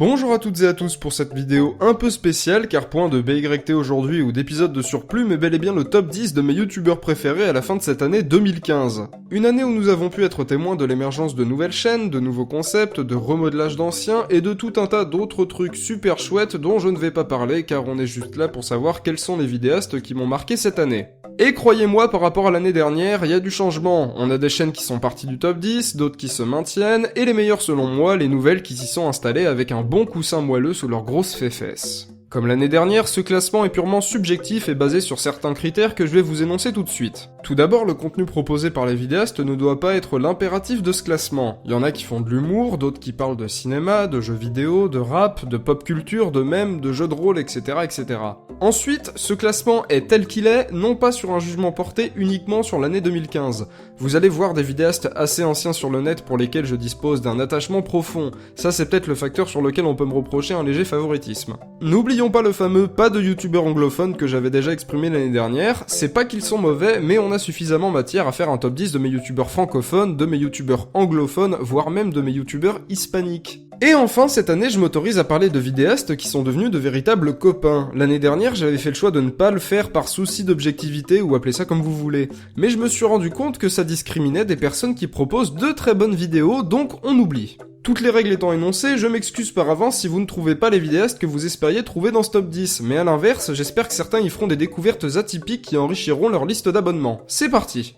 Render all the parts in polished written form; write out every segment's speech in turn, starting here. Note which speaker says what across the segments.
Speaker 1: Bonjour à toutes et à tous pour cette vidéo un peu spéciale car point de BYT aujourd'hui ou d'épisode de surplus mais bel et bien le top 10 de mes youtubeurs préférés à la fin de cette année 2015. Une année où nous avons pu être témoins de l'émergence de nouvelles chaînes, de nouveaux concepts, de remodelage d'anciens et de tout un tas d'autres trucs super chouettes dont je ne vais pas parler car on est juste là pour savoir quels sont les vidéastes qui m'ont marqué cette année. Et croyez-moi, par rapport à l'année dernière, il y a du changement. On a des chaînes qui sont parties du top 10, d'autres qui se maintiennent, et les meilleures selon moi, les nouvelles qui s'y sont installées avec un bon coussin moelleux sous leurs grosses fesses. Comme l'année dernière, ce classement est purement subjectif et basé sur certains critères que je vais vous énoncer tout de suite. Tout d'abord, le contenu proposé par les vidéastes ne doit pas être l'impératif de ce classement. Il y en a qui font de l'humour, d'autres qui parlent de cinéma, de jeux vidéo, de rap, de pop culture, de mèmes, de jeux de rôle, etc., etc. Ensuite, ce classement est tel qu'il est, non pas sur un jugement porté uniquement sur l'année 2015. Vous allez voir des vidéastes assez anciens sur le net pour lesquels je dispose d'un attachement profond. Ça, c'est peut-être le facteur sur lequel on peut me reprocher un léger favoritisme. N'oublions pas le fameux pas de youtubeurs anglophones que j'avais déjà exprimé l'année dernière. C'est pas qu'ils sont mauvais, mais on a suffisamment matière à faire un top 10 de mes youtubeurs francophones, de mes youtubeurs anglophones, voire même de mes youtubeurs hispaniques. Et enfin, cette année, je m'autorise à parler de vidéastes qui sont devenus de véritables copains. L'année dernière, j'avais fait le choix de ne pas le faire par souci d'objectivité ou appelez ça comme vous voulez. Mais je me suis rendu compte que ça discriminait des personnes qui proposent de très bonnes vidéos, donc on oublie. Toutes les règles étant énoncées, je m'excuse par avance si vous ne trouvez pas les vidéastes que vous espériez trouver dans ce top 10, mais à l'inverse, j'espère que certains y feront des découvertes atypiques qui enrichiront leur liste d'abonnements. C'est parti!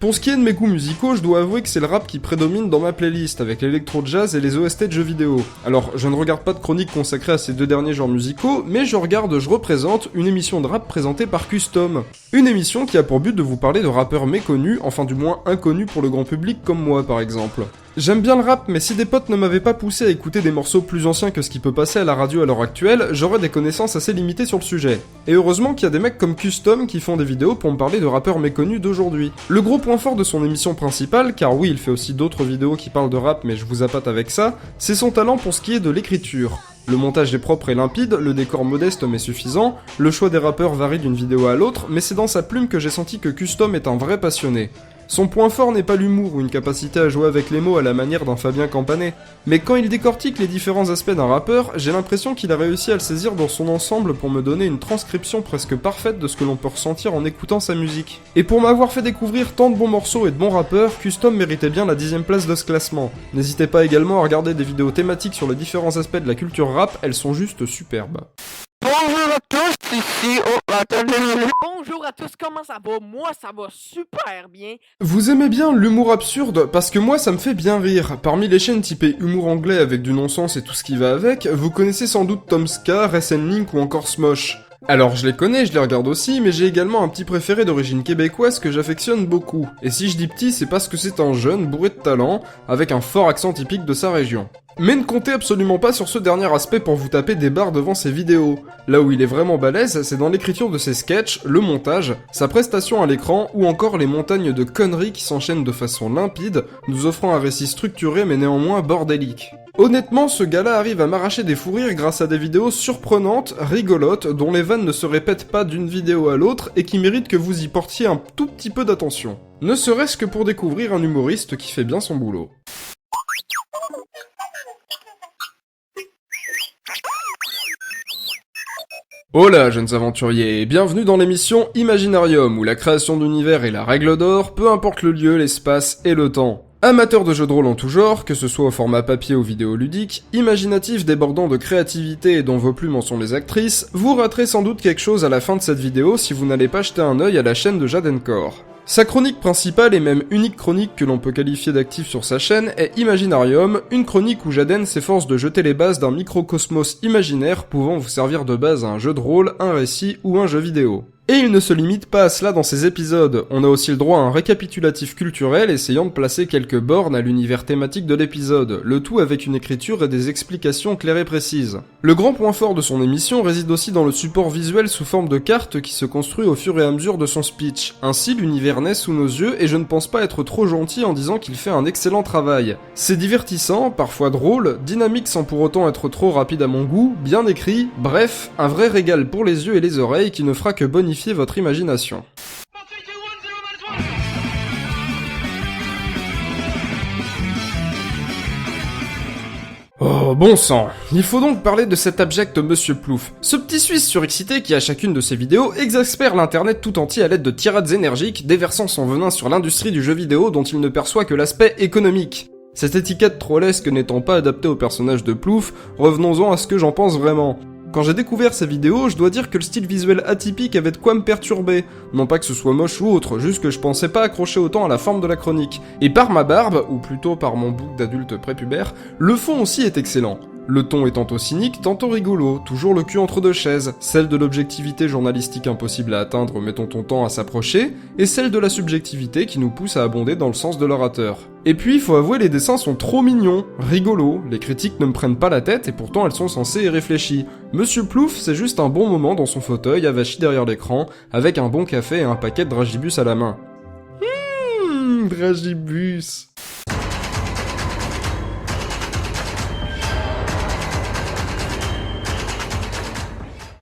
Speaker 1: Pour ce qui est de mes goûts musicaux, je dois avouer que c'est le rap qui prédomine dans ma playlist, avec l'électro-jazz et les OST de jeux vidéo. Alors, je ne regarde pas de chronique consacrée à ces deux derniers genres musicaux, mais je représente une émission de rap présentée par Custom. Une émission qui a pour but de vous parler de rappeurs méconnus, enfin du moins inconnus pour le grand public comme moi par exemple. J'aime bien le rap, mais si des potes ne m'avaient pas poussé à écouter des morceaux plus anciens que ce qui peut passer à la radio à l'heure actuelle, j'aurais des connaissances assez limitées sur le sujet. Et heureusement qu'il y a des mecs comme Custom qui font des vidéos pour me parler de rappeurs méconnus d'aujourd'hui. Le gros point fort de son émission principale, car oui, il fait aussi d'autres vidéos qui parlent de rap, mais je vous appâte avec ça, c'est son talent pour ce qui est de l'écriture. Le montage est propre et limpide, le décor modeste mais suffisant, le choix des rappeurs varie d'une vidéo à l'autre, mais c'est dans sa plume que j'ai senti que Custom est un vrai passionné. Son point fort n'est pas l'humour ou une capacité à jouer avec les mots à la manière d'un Fabien Campanet, mais quand il décortique les différents aspects d'un rappeur, j'ai l'impression qu'il a réussi à le saisir dans son ensemble pour me donner une transcription presque parfaite de ce que l'on peut ressentir en écoutant sa musique. Et pour m'avoir fait découvrir tant de bons morceaux et de bons rappeurs, Custom méritait bien la 10ème place de ce classement. N'hésitez pas également à regarder des vidéos thématiques sur les différents aspects de la culture rap, elles sont juste superbes.
Speaker 2: Bonjour à tous, ici Bonjour à tous, comment ça va? Moi ça va super bien.
Speaker 1: Vous aimez bien l'humour absurde? Parce que moi ça me fait bien rire. Parmi les chaînes typées humour anglais avec du non-sens et tout ce qui va avec, vous connaissez sans doute Tom Ska, Recen Link ou encore Smosh. Alors je les connais, je les regarde aussi, mais j'ai également un petit préféré d'origine québécoise que j'affectionne beaucoup. Et si je dis petit, c'est parce que c'est un jeune bourré de talent, avec un fort accent typique de sa région. Mais ne comptez absolument pas sur ce dernier aspect pour vous taper des barres devant ses vidéos. Là où il est vraiment balèze, c'est dans l'écriture de ses sketchs, le montage, sa prestation à l'écran ou encore les montagnes de conneries qui s'enchaînent de façon limpide, nous offrant un récit structuré mais néanmoins bordélique. Honnêtement, ce gars-là arrive à m'arracher des fous rires grâce à des vidéos surprenantes, rigolotes, dont les vannes ne se répètent pas d'une vidéo à l'autre et qui méritent que vous y portiez un tout petit peu d'attention. Ne serait-ce que pour découvrir un humoriste qui fait bien son boulot. Hola jeunes aventuriers, et bienvenue dans l'émission Imaginarium, où la création d'univers est la règle d'or, peu importe le lieu, l'espace et le temps. Amateurs de jeux de rôle en tout genre, que ce soit au format papier ou vidéoludique, imaginatif débordant de créativité et dont vos plumes en sont les actrices, vous raterez sans doute quelque chose à la fin de cette vidéo si vous n'allez pas jeter un œil à la chaîne de Jadencore. Sa chronique principale et même unique chronique que l'on peut qualifier d'active sur sa chaîne est Imaginarium, une chronique où Jaden s'efforce de jeter les bases d'un microcosmos imaginaire pouvant vous servir de base à un jeu de rôle, un récit ou un jeu vidéo. Et il ne se limite pas à cela dans ses épisodes, on a aussi le droit à un récapitulatif culturel essayant de placer quelques bornes à l'univers thématique de l'épisode, le tout avec une écriture et des explications claires et précises. Le grand point fort de son émission réside aussi dans le support visuel sous forme de cartes qui se construit au fur et à mesure de son speech. Ainsi, l'univers naît sous nos yeux et je ne pense pas être trop gentil en disant qu'il fait un excellent travail. C'est divertissant, parfois drôle, dynamique sans pour autant être trop rapide à mon goût, bien écrit, bref, un vrai régal pour les yeux et les oreilles qui ne fera que bonifier votre imagination. Oh bon sang, il faut donc parler de cet abject Monsieur Plouf, ce petit Suisse surexcité qui à chacune de ses vidéos exaspère l'internet tout entier à l'aide de tirades énergiques, déversant son venin sur l'industrie du jeu vidéo dont il ne perçoit que l'aspect économique. Cette étiquette trollesque n'étant pas adaptée au personnage de Plouf, revenons-en à ce que j'en pense vraiment. Quand j'ai découvert ces vidéos, je dois dire que le style visuel atypique avait de quoi me perturber. Non pas que ce soit moche ou autre, juste que je pensais pas accrocher autant à la forme de la chronique. Et par ma barbe, ou plutôt par mon bouc d'adulte prépubère, le fond aussi est excellent. Le ton est tantôt cynique, tantôt rigolo, toujours le cul entre deux chaises, celle de l'objectivité journalistique impossible à atteindre mettons ton temps à s'approcher, et celle de la subjectivité qui nous pousse à abonder dans le sens de l'orateur. Et puis, faut avouer, les dessins sont trop mignons, rigolos, les critiques ne me prennent pas la tête et pourtant elles sont sensées et réfléchies. Monsieur Plouf, c'est juste un bon moment dans son fauteuil, avachi derrière l'écran, avec un bon café et un paquet de dragibus à la main. Dragibus.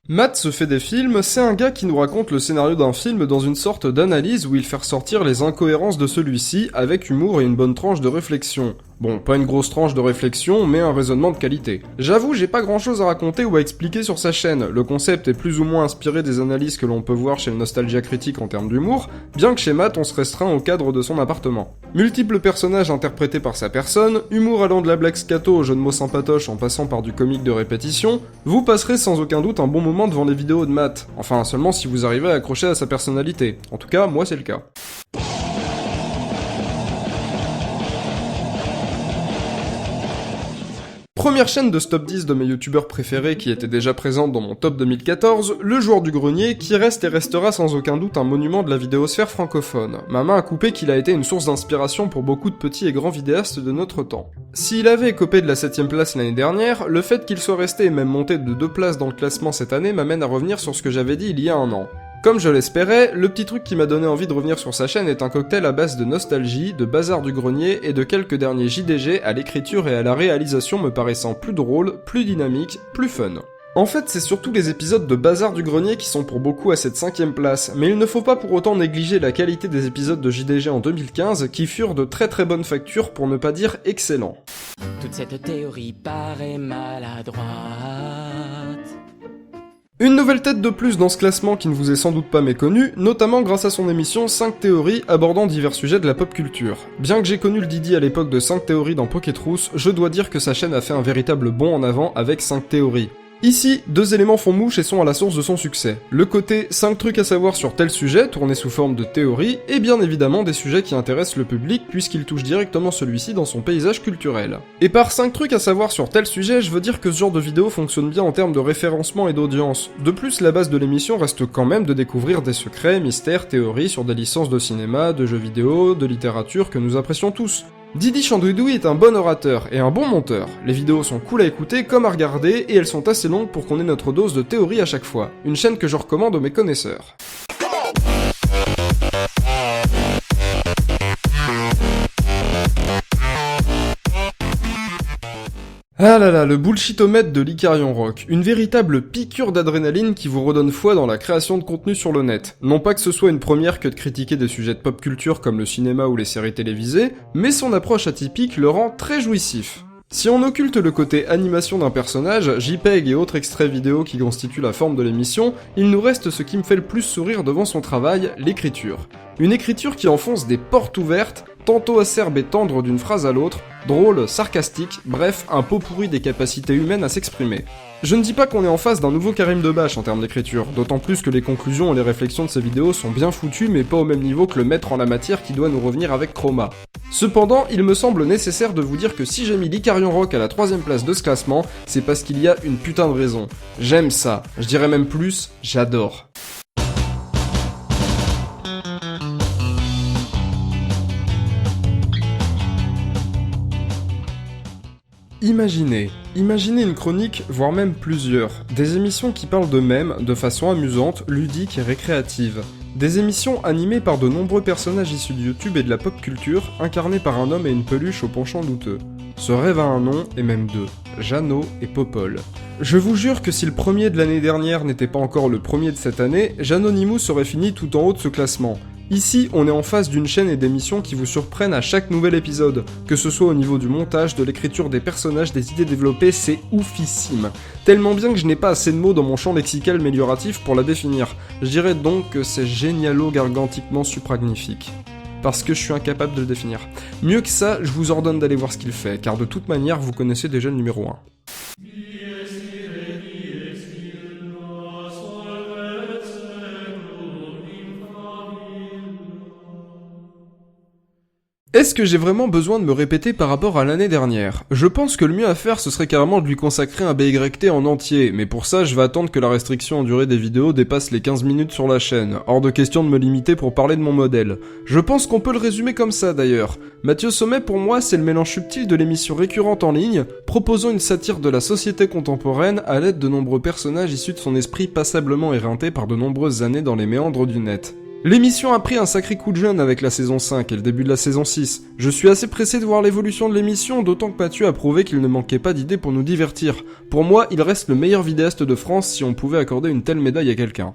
Speaker 1: Matt se fait des films, c'est un gars qui nous raconte le scénario d'un film dans une sorte d'analyse où il fait ressortir les incohérences de celui-ci avec humour et une bonne tranche de réflexion. Bon, pas une grosse tranche de réflexion, mais un raisonnement de qualité. J'avoue, j'ai pas grand chose à raconter ou à expliquer sur sa chaîne, le concept est plus ou moins inspiré des analyses que l'on peut voir chez le Nostalgia Critique en termes d'humour, bien que chez Matt on se restreint au cadre de son appartement. Multiples personnages interprétés par sa personne, humour allant de la blague scato au jeu de mots sympatoche en passant par du comique de répétition, vous passerez sans aucun doute un bon moment devant les vidéos de Matt, enfin seulement si vous arrivez à accrocher à sa personnalité. En tout cas, moi c'est le cas. Première chaîne de ce top 10 de mes youtubeurs préférés qui était déjà présente dans mon top 2014, le joueur du grenier qui reste et restera sans aucun doute un monument de la vidéosphère francophone. Ma main a coupé qu'il a été une source d'inspiration pour beaucoup de petits et grands vidéastes de notre temps. S'il avait écopé de la 7ème place l'année dernière, le fait qu'il soit resté et même monté de 2 places dans le classement cette année m'amène à revenir sur ce que j'avais dit il y a un an. Comme je l'espérais, le petit truc qui m'a donné envie de revenir sur sa chaîne est un cocktail à base de nostalgie, de bazar du grenier et de quelques derniers JDG à l'écriture et à la réalisation me paraissant plus drôles, plus dynamiques, plus fun. En fait, c'est surtout les épisodes de bazar du grenier qui sont pour beaucoup à cette 5ème place, mais il ne faut pas pour autant négliger la qualité des épisodes de JDG en 2015 qui furent de très très bonne facture pour ne pas dire excellents.
Speaker 3: Toute cette théorie paraît maladroite.
Speaker 1: Une nouvelle tête de plus dans ce classement qui ne vous est sans doute pas méconnue, notamment grâce à son émission 5 théories abordant divers sujets de la pop culture. Bien que j'ai connu le Didi à l'époque de 5 théories dans Pokétrousse, je dois dire que sa chaîne a fait un véritable bond en avant avec 5 théories. Ici, 2 éléments font mouche et sont à la source de son succès. Le côté 5 trucs à savoir sur tel sujet, tourné sous forme de théorie, et bien évidemment des sujets qui intéressent le public puisqu'il touche directement celui-ci dans son paysage culturel. Et par 5 trucs à savoir sur tel sujet, je veux dire que ce genre de vidéo fonctionne bien en termes de référencement et d'audience. De plus, la base de l'émission reste quand même de découvrir des secrets, mystères, théories sur des licences de cinéma, de jeux vidéo, de littérature que nous apprécions tous. Didi Chandouidoui est un bon orateur et un bon monteur. Les vidéos sont cool à écouter comme à regarder et elles sont assez longues pour qu'on ait notre dose de théorie à chaque fois. Une chaîne que je recommande aux mes connaisseurs. Ah là là, le bullshitomètre de l'Icarion Rock, une véritable piqûre d'adrénaline qui vous redonne foi dans la création de contenu sur le net. Non pas que ce soit une première que de critiquer des sujets de pop culture comme le cinéma ou les séries télévisées, mais son approche atypique le rend très jouissif. Si on occulte le côté animation d'un personnage, JPEG et autres extraits vidéo qui constituent la forme de l'émission, il nous reste ce qui me fait le plus sourire devant son travail, l'écriture. Une écriture qui enfonce des portes ouvertes, tantôt acerbe et tendre d'une phrase à l'autre, drôle, sarcastique, bref, un pot pourri des capacités humaines à s'exprimer. Je ne dis pas qu'on est en face d'un nouveau Karim Debache en termes d'écriture, d'autant plus que les conclusions et les réflexions de ces vidéos sont bien foutues mais pas au même niveau que le maître en la matière qui doit nous revenir avec Chroma. Cependant, il me semble nécessaire de vous dire que si j'ai mis l'Icarion Rock à la 3ème place de ce classement, c'est parce qu'il y a une putain de raison. J'aime ça, je dirais même plus, j'adore. Imaginez une chronique, voire même plusieurs, des émissions qui parlent de mèmes de façon amusante, ludique et récréative. Des émissions animées par de nombreux personnages issus de YouTube et de la pop culture, incarnés par un homme et une peluche au penchant douteux. Ce rêve a un nom, et même deux, Jeannot et Popol. Je vous jure que si le premier de l'année dernière n'était pas encore le premier de cette année, Jeannonymous aurait fini tout en haut de ce classement. Ici, on est en face d'une chaîne et d'émissions qui vous surprennent à chaque nouvel épisode. Que ce soit au niveau du montage, de l'écriture des personnages, des idées développées, c'est oufissime. Tellement bien que je n'ai pas assez de mots dans mon champ lexical amélioratif pour la définir. Je dirais donc que c'est génialo-gargantiquement supragnifique. Parce que je suis incapable de le définir. Mieux que ça, je vous ordonne d'aller voir ce qu'il fait, car de toute manière, vous connaissez déjà le numéro 1. Est-ce que j'ai vraiment besoin de me répéter par rapport à l'année dernière? Je pense que le mieux à faire ce serait carrément de lui consacrer un BYT en entier, mais pour ça je vais attendre que la restriction en durée des vidéos dépasse les 15 minutes sur la chaîne, hors de question de me limiter pour parler de mon modèle. Je pense qu'on peut le résumer comme ça d'ailleurs. Mathieu Sommet pour moi c'est le mélange subtil de l'émission récurrente en ligne, proposant une satire de la société contemporaine à l'aide de nombreux personnages issus de son esprit passablement éreinté par de nombreuses années dans les méandres du net. L'émission a pris un sacré coup de jeune avec la saison 5 et le début de la saison 6. Je suis assez pressé de voir l'évolution de l'émission, d'autant que Mathieu a prouvé qu'il ne manquait pas d'idées pour nous divertir. Pour moi, il reste le meilleur vidéaste de France si on pouvait accorder une telle médaille à quelqu'un.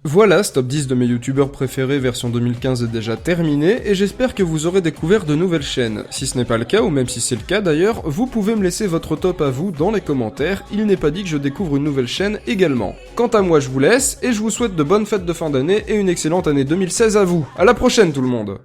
Speaker 1: Voilà, ce top 10 de mes youtubeurs préférés version 2015 est déjà terminé, et j'espère que vous aurez découvert de nouvelles chaînes. Si ce n'est pas le cas, ou même si c'est le cas d'ailleurs, vous pouvez me laisser votre top à vous dans les commentaires, il n'est pas dit que je découvre une nouvelle chaîne également. Quant à moi je vous laisse, et je vous souhaite de bonnes fêtes de fin d'année et une excellente année 2016 à vous. À la prochaine tout le monde!